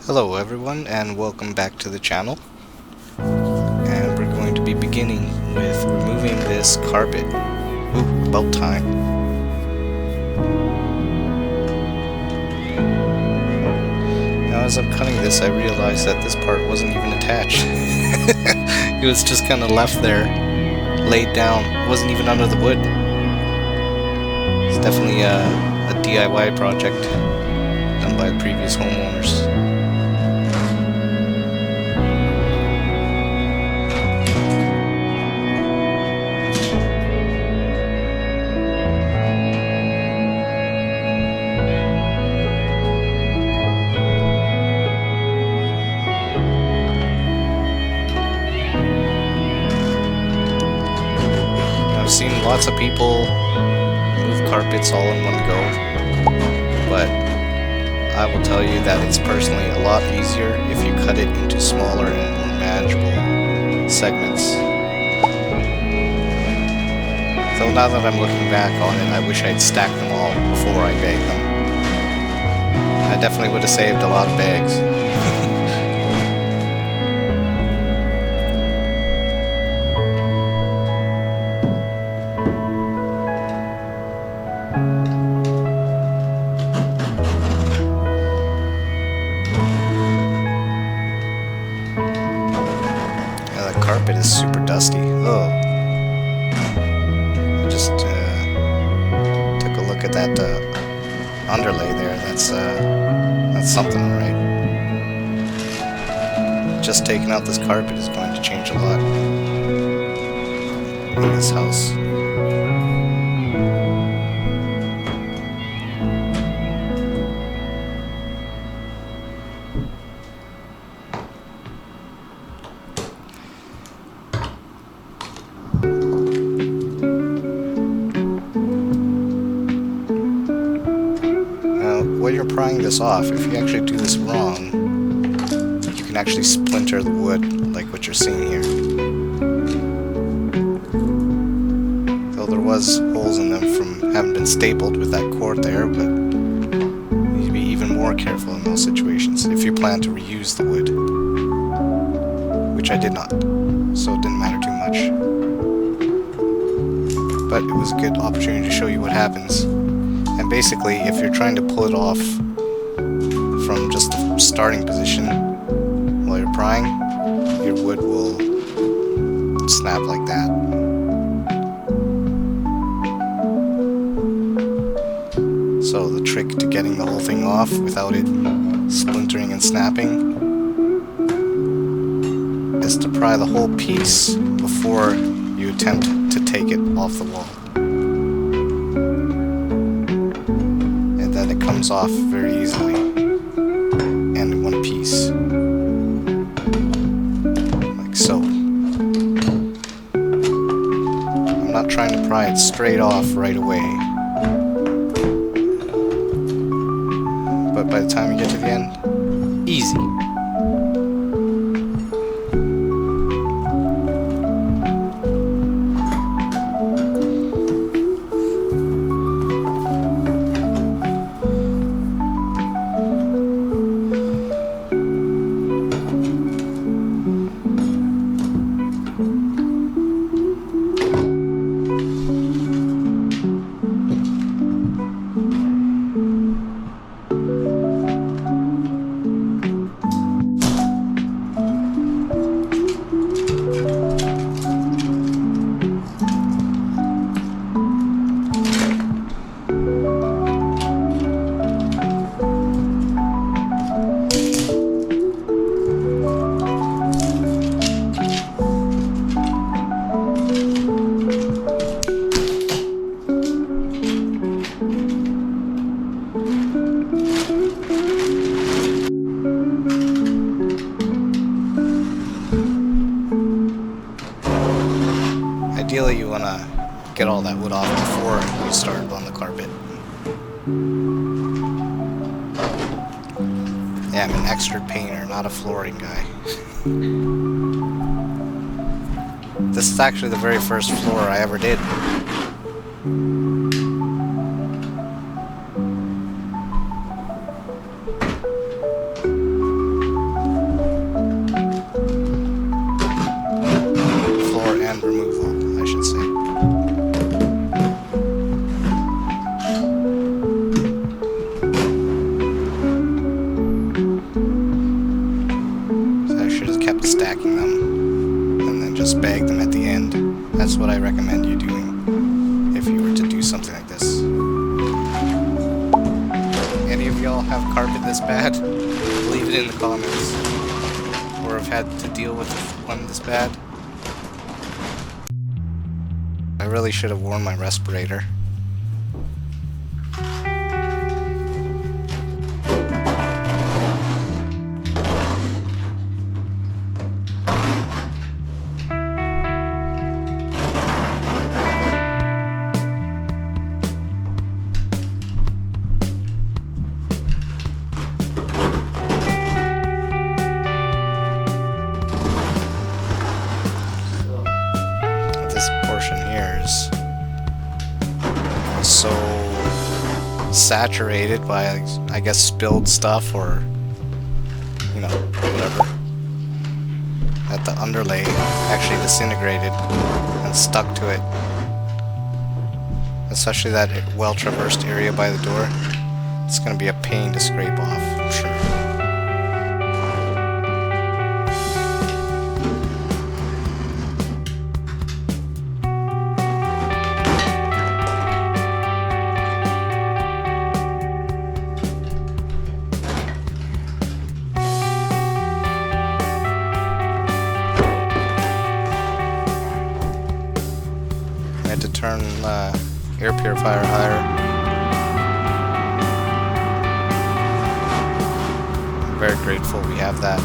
Hello everyone and welcome back to the channel, and we're going to be beginning with removing this carpet. Ooh, about time. Now as I'm cutting this I realized that this part wasn't even attached. It was just kind of left there, laid down, it wasn't even under the wood. It's definitely a DIY project done by the previous homeowners. I've seen lots of people move carpets all in one go, but I will tell you that it's personally a lot easier if you cut it into smaller and more manageable segments. So now that I'm looking back on it, I wish I'd stacked them all before I bagged them. I definitely would have saved a lot of bags. The carpet is super dusty. Oh, I just took a look at that underlay there. That's something, right? Just taking out this carpet is going to change a lot in this house. While you're prying this off, if you actually do this wrong, you can actually splinter the wood like what you're seeing here. Though there was holes in them from having been stapled with that cord there, but you need to be even more careful in those situations if you plan to reuse the wood, which I did not, so it didn't matter too much. But it was a good opportunity to show you what happens. And basically, if you're trying to pull it off from just the starting position while you're prying, your wood will snap like that. So the trick to getting the whole thing off without it splintering and snapping is to pry the whole piece before you attempt to take it off the wall. It comes off very easily and in one piece, like so. I'm not trying to pry it straight off right away, but by the time you get to the end, easy. Ideally, you want to get all that wood off before you start on the carpet. Yeah, I'm an extrude painter, not a flooring guy. This is actually the very first floor I ever did. stacking them and then just bag them at the end. That's what I recommend you doing if you were to do something like this. Any of y'all have carpet this bad? Leave it in the comments. Or have had to deal with one this bad. I really should have worn my respirator. So saturated by, I guess, spilled stuff or, you know, whatever, that the underlay actually disintegrated and stuck to it. Especially that well-traversed area by the door. It's gonna be a pain to scrape off, I'm sure. I had to turn air purifier higher. I'm very grateful we have that.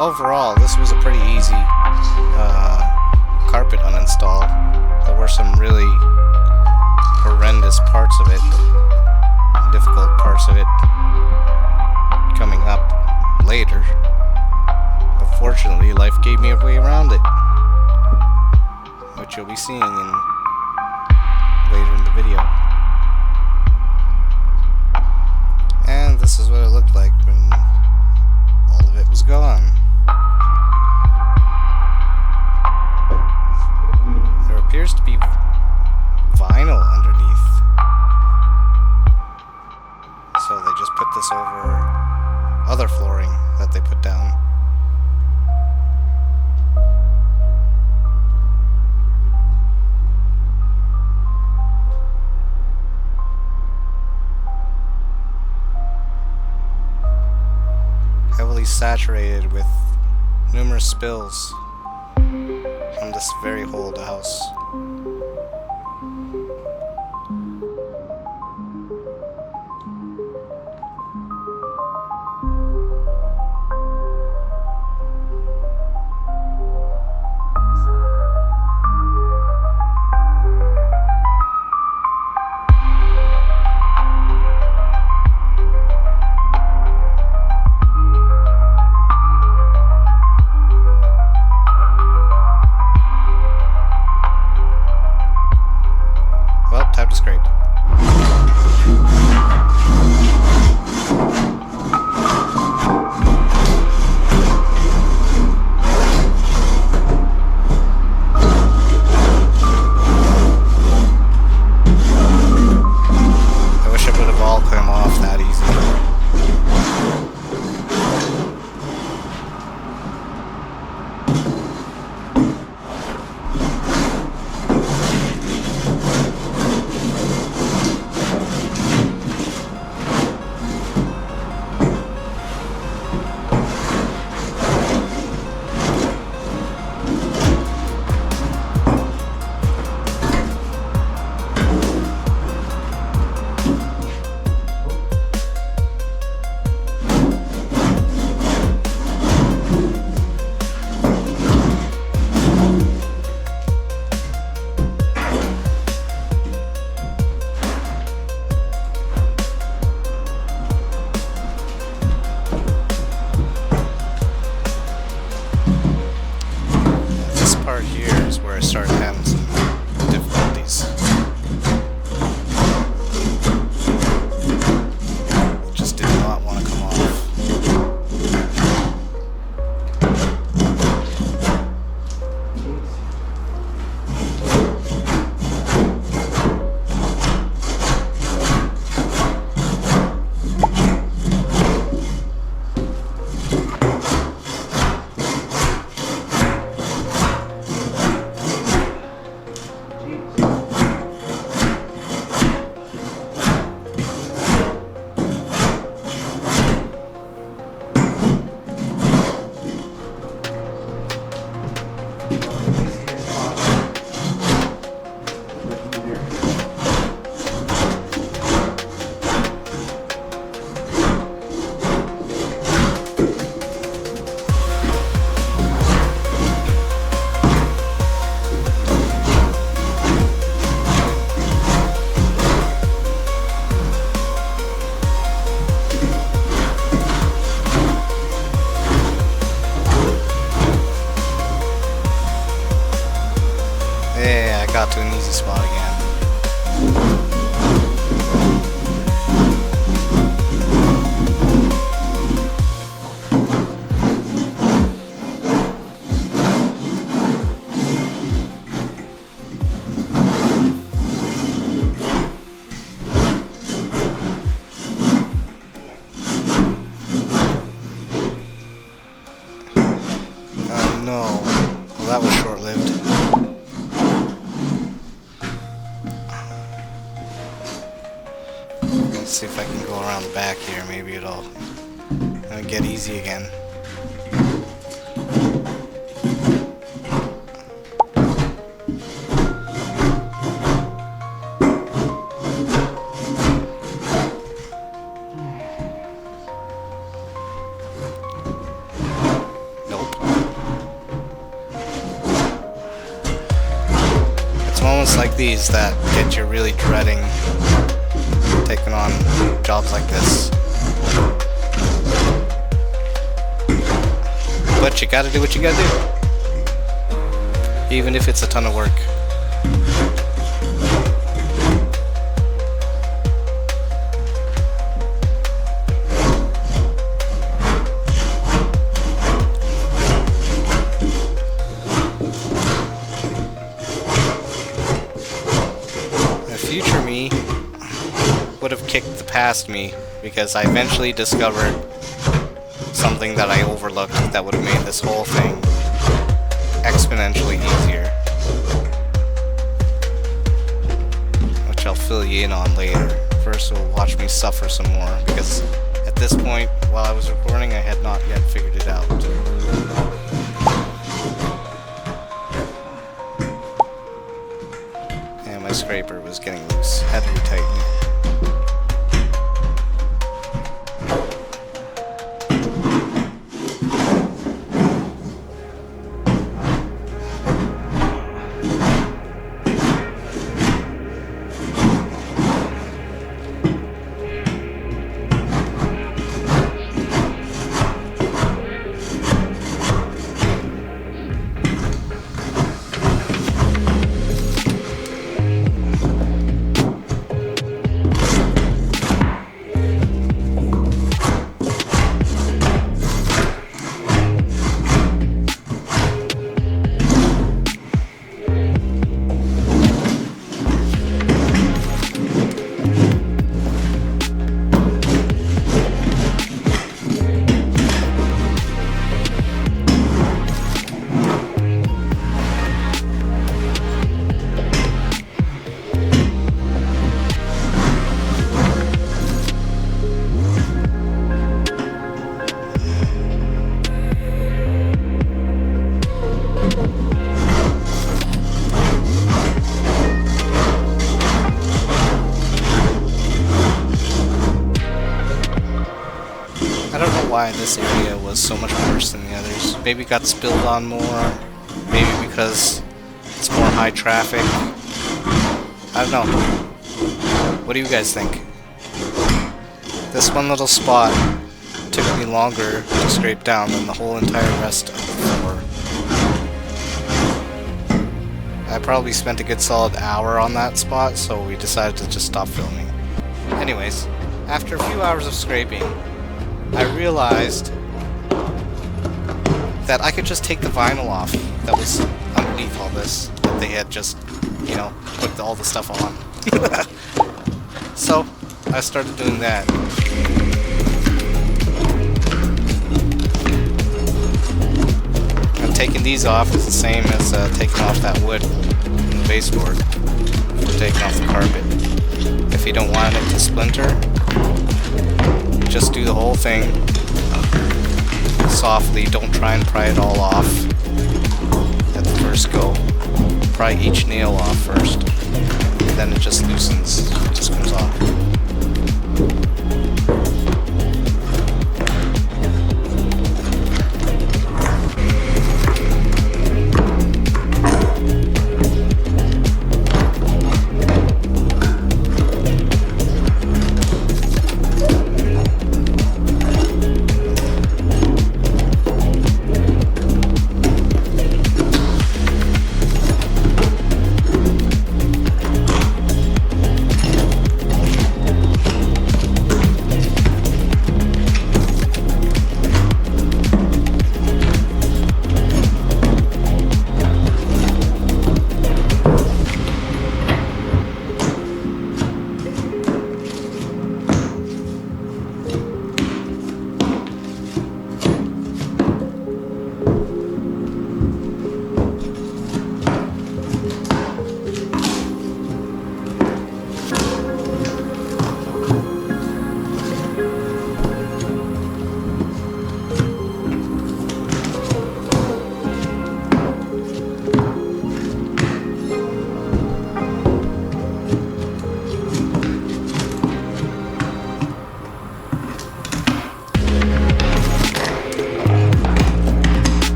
Overall, this was a pretty easy carpet uninstall. There were some really horrendous parts of it, difficult parts of it coming up later, but fortunately life gave me a way around it, which you'll be seeing in video. And this is what it looked like when all of it was gone. There appears to be vinyl underneath. So they just put this over other flooring that they put down. Heavily saturated with numerous spills from this very old house. Well, time to scrape. I wish it would have all come off that easy. This part here is where I started having some difficulties. It just did not want to come off. Yeah, I got to an easy spot again. No. Well, that was short-lived. Let's see if I can go around the back here. Maybe it'll get easy again. Moments like these that get you really dreading taking on jobs like this. But you gotta do what you gotta do, even if it's a ton of work. would have kicked past me, because I eventually discovered something that I overlooked that would have made this whole thing exponentially easier. Which I'll fill you in on later. First, we'll watch me suffer some more, because at this point, while I was recording, I had not yet figured it out. And my scraper was getting loose. Had to retighten it. Why this area was so much worse than the others. Maybe it got spilled on more, maybe because it's more high traffic. I don't know. What do you guys think? This one little spot took me longer to scrape down than the whole entire rest of the floor. I probably spent a good solid hour on that spot, so we decided to just stop filming. Anyways, after a few hours of scraping, I realized that I could just take the vinyl off that was underneath all this, that they had just, you know, put all the stuff on. So, I started doing that. And taking these off is the same as taking off that wood in the baseboard, or taking off the carpet. If you don't want it to splinter, just do the whole thing softly. Don't try and pry it all off at the first go. Pry each nail off first, and then it just loosens. It just comes off.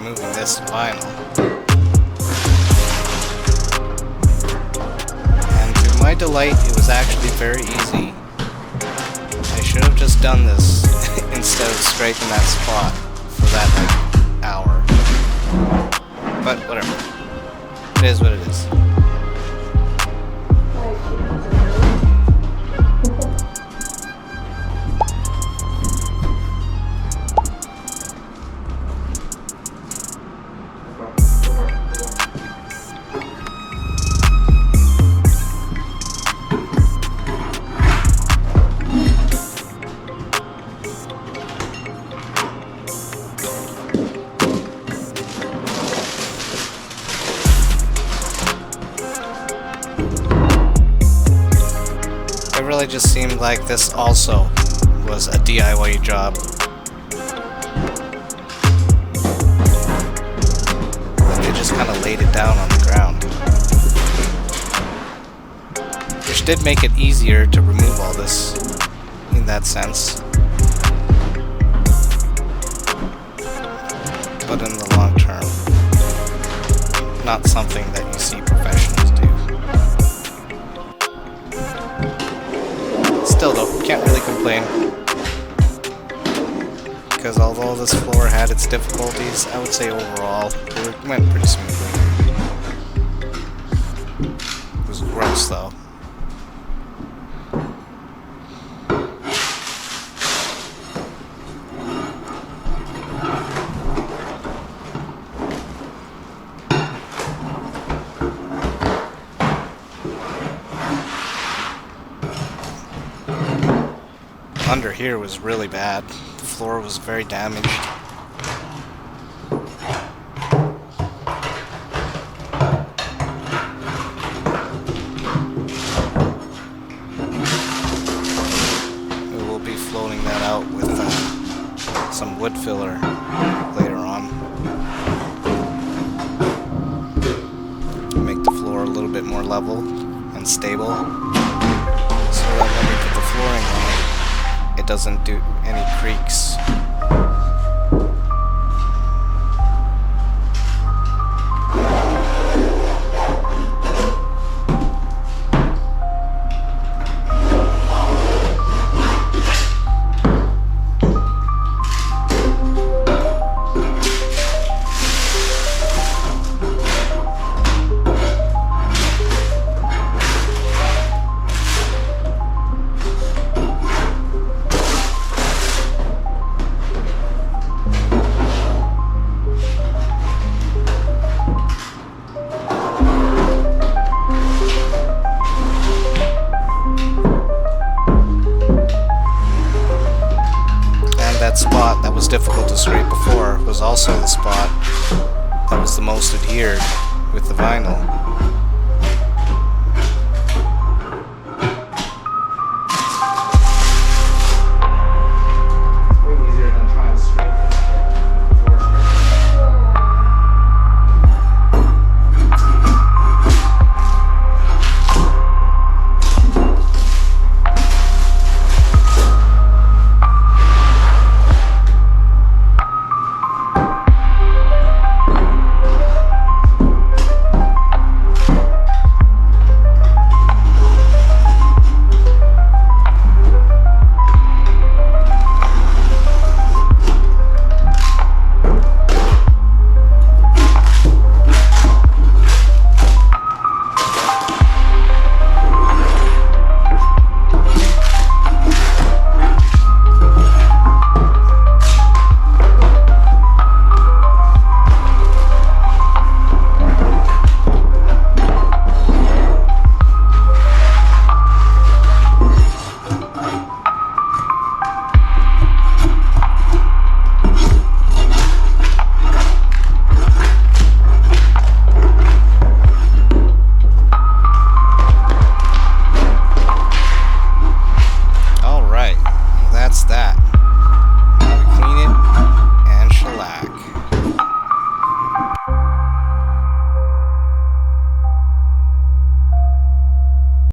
removing this vinyl. And to my delight, it was actually very easy. I should have just done this instead of scraping that spot for that like hour. But whatever. It is what it is. It really just seemed like this also was a DIY job. And they just kind of laid it down on the ground. Which did make it easier to remove all this in that sense. But in the long term, not something that you see professionals do. Still though, can't really complain. Because although this floor had its difficulties, I would say overall it went pretty smoothly. It was gross though. Under here was really bad. The floor was very damaged. We will be floating that out with some wood filler later on. Make the floor a little bit more level and stable, so that when we put the flooring on, it doesn't do any creaks. That spot that was difficult to scrape before was also the spot that was the most adhered with the vinyl.